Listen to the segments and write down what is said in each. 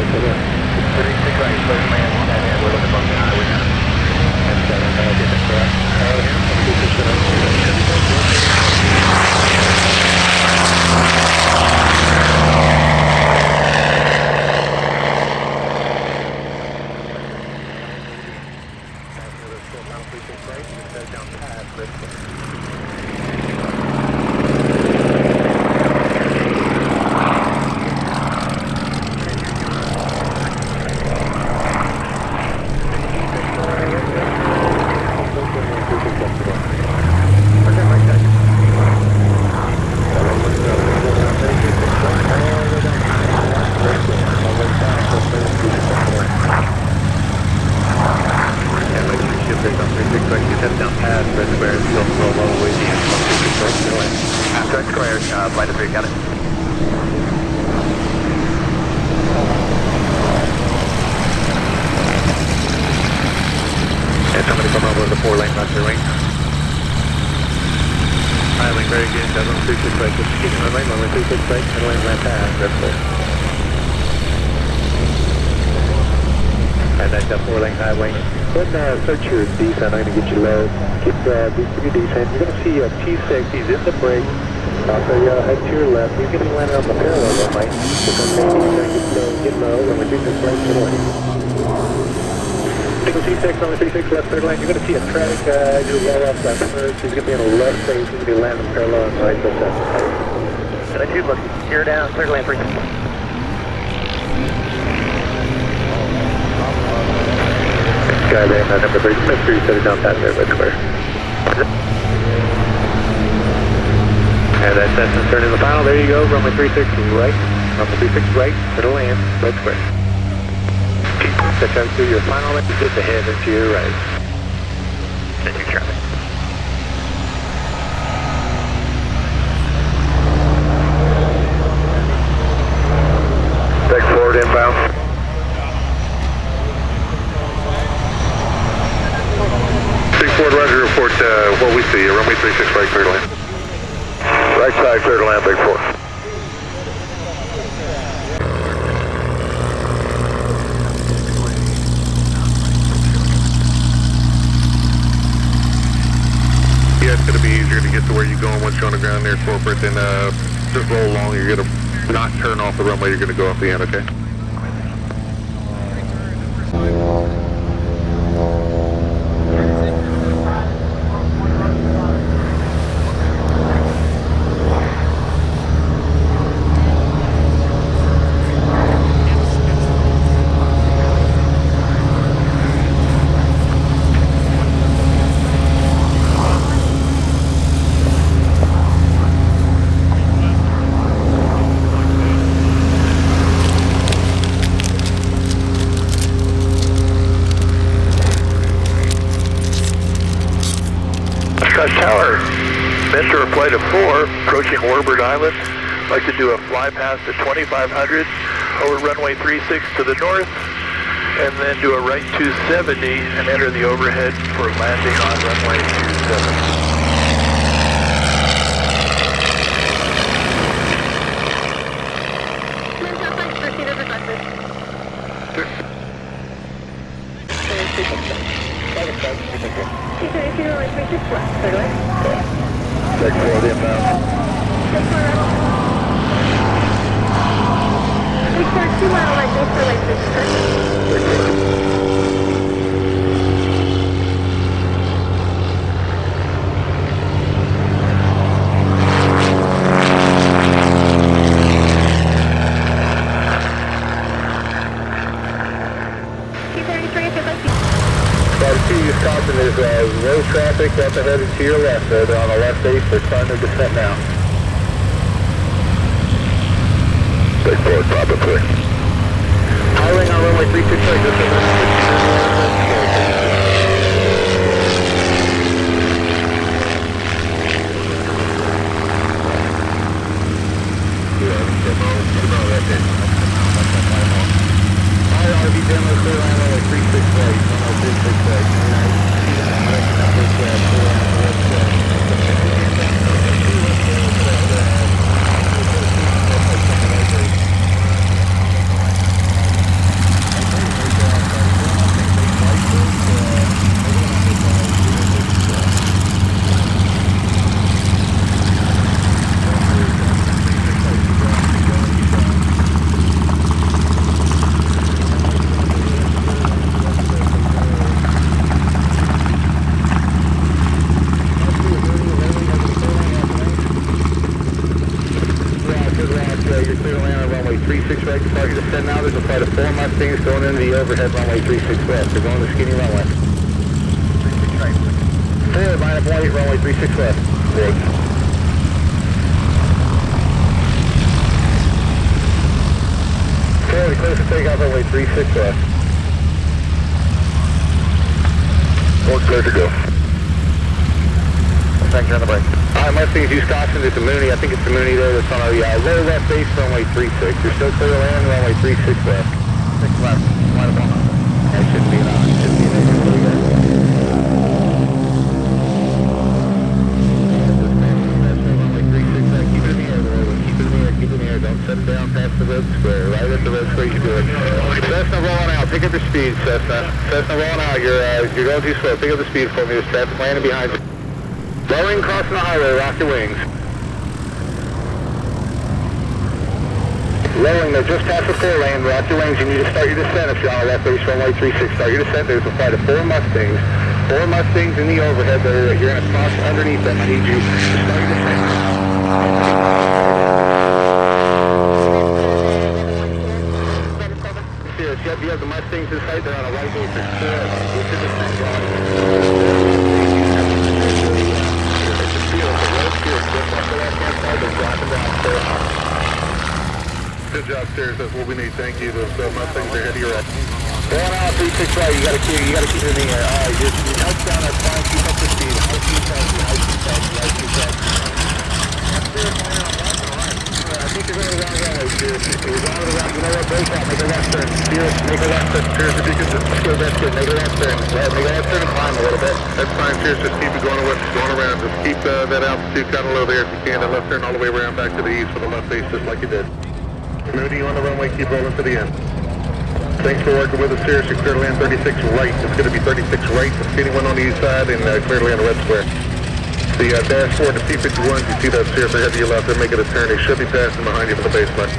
36 right, clear to land, and we're looking above the highway now. And 7, I'll get it correct. Flight of 3, got it. And somebody come over to the 4-lane left or wing. Island, very good. 736 right, just keeping the lane, 136 right, 10 lane left half, that's full. And that's that 4-lane highway. Go ahead and search your descent, I'm going to get you low. Keep boosting your descent. You're going to see a T6, he's in the brake. So head to your left, he's going to be landing on the parallel runway. So get low, and we're doing this right to the lane. Single T6 on the 36 left third lane, you're going to see a track do well off that first. He's going to be on the left face, he's going to be landing parallel on the right side. And then 2 look, gear down, third lane 3. Guy there, number 3, make sure you set it down past there, right square. And that's turning the final. There you go. Runway 36 right. Runway 36 right. To the land. Right square. Keep the turn through your final. Just ahead and to your right. And your traffic. Deck forward inbound. Forward, Roger, report what we see. Runway 36 right, clear to land. Right side, clear to land, big 4. Yeah, it's going to be easier to get to where you're going once you're on the ground there, corporate, and just roll along. You're going to not turn off the runway, you're going to go off the end, okay? Tower, Venture flight of 4, approaching Warbird Island. Like to do a fly past at 2500 over runway 36 to the north, and then do a right 270 and enter the overhead for landing on runway 27. Check forward inbound. We start 2 mile right, go for like this. There's road traffic up ahead and to your left. They're on the left base. They're starting their descent now. Take forward, Papa 3. Highway on runway 36 right. Just RV demo, clear on runway 36 right. Runway 36 right. there's a flight of 4 Mustangs going into the overhead runway 36 left. They're going to skinny runway. 36 right. 4, line up white, runway 36 left. Great. 4, close to takeoff, runway 36 left. 4, clear to go. Thank you on the break. Alright, Mustangs, use caution. It's a Mooney. I think it's a Mooney there that's on our low left base, runway 36. You're still clear to land, runway 36 left. 6 left. Line up on. That shouldn't be an on. Shouldn't be an exit. Keep it in the air, keep it in the air, keep it in the air. Don't set it down past the red square. Right at the red square, you do it. Cessna rolling out. Pick up your speed, Cessna. Cessna rolling out. You're going too slow. Pick up the speed for me. There's traffic landing behind you. Lowering, crossing the highway, rock your wings. Lowering, they're just past the 4 lane, rock your wings. You need to start your descent if you're on a left base runway 36. Start your descent. There's a flight of 4 Mustangs. 4 Mustangs in the overhead. You're going to cross underneath them. I need you to start your descent. You have the Mustangs in sight. They're on a right base. Get your descent going. Good job, Stairs. That's what we need. Thank you. Those Mustangs are ahead of your right. Going out 36 right. You got to keep it in the air. All right, your health down. That's fine. Keep up the speed. High speed taxi. High speed taxi. High speed taxi. I think you're going the wrong way, Stairs. You're going the wrong. You know what? Break out. Make a left turn. Stairs, make a left turn. Stairs, if you can just go that's good. Make a left turn. Make a left turn and climb a little bit. That's fine, Stairs. Just keep it going around. Just keep that altitude kind of low there if you can. And left turn all the way around back to the east for the left base, just like you did. Moody on the runway, keep rolling to the end. Thanks for working with us here. You're clear to land 36 right. It's going to be 36 right. The skinny one on the east side and clear to land the red square. The dashboard, the P-51, you see that Cirrus ahead to your left. They're making a turn. They should be passing behind you for the baseline. All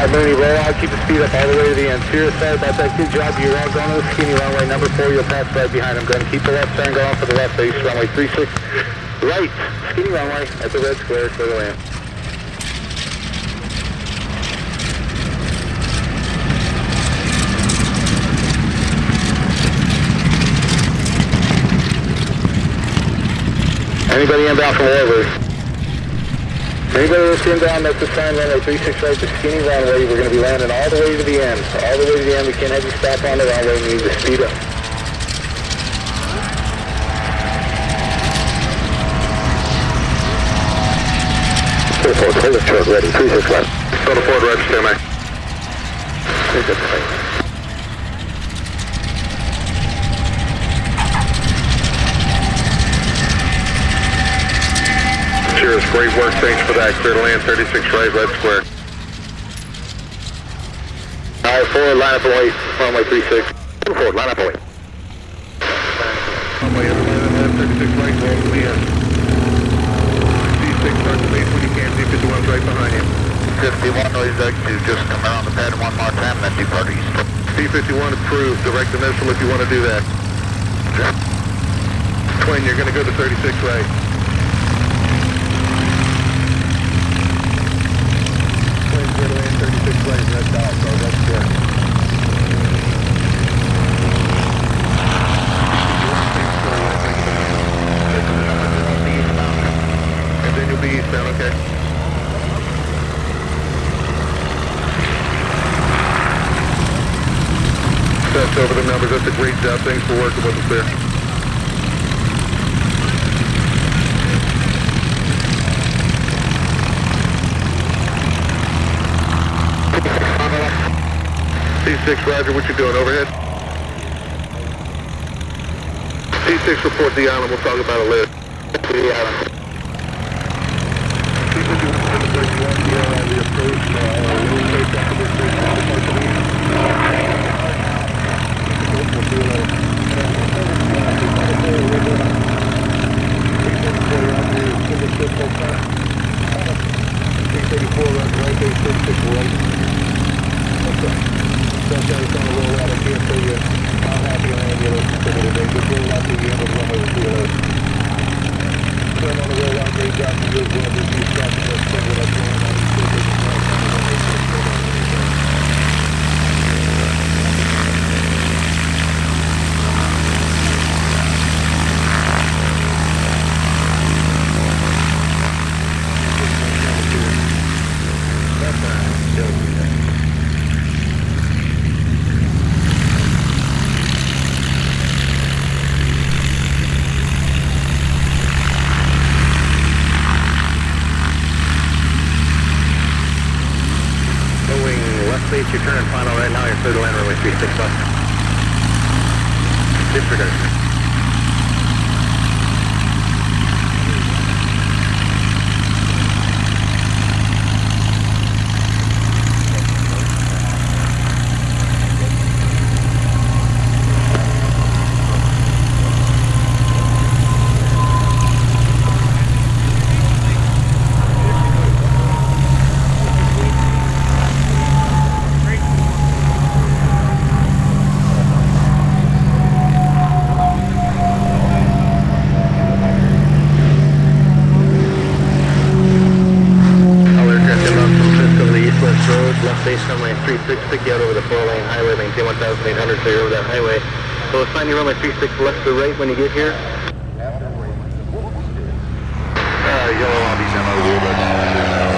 right, Mooney, roll out. Keep the speed up all the way to the end. Cirrus, sorry about that. Good job. You're all going to the skinny runway. Number 4, you'll pass right behind them. Go ahead and keep the left turn going for the left base. Runway 36 right. Skinny runway at the red square. Clear to land. Anybody inbound from over? Anybody that's inbound, that's the sign runway 36 right, the skinny runway. We're going to be landing all the way to the end. All the way to the end. We can't have you stop on the runway. We need to speed up. Hold the truck ready. 36 left. Hold the forward right, stand by. Very good. Cheers, great work, thanks for that. Clear to land 36 right, red square. Alright, forward, line up and wait. Runway 36. Forward, line up and wait. Runway 36 right, roll to the end. C6, start the base when you can. C51's right behind you. 51, noise deck to just come around the pad one more time, then depart east. C51 approved, direct initial if you want to do that. Twin, you're going to go to 36 right. Twin, go to land 36 right, red dot, so that's good. And then you'll be eastbound, okay? That's over the numbers. That's a great job. Thanks for working with us there. C6, Roger. What you doing? Overhead? C6, report the island. We'll talk about it later. To the island. The approach. 28, your turn and final right now, you're clear to land runway 36 left. Disregard. Left base runway 36, pick you out over the 4-lane highway, maintain 1,800, so you're over that highway. So assign your runway 36 left to right when you get here. Yellow lobby's MO,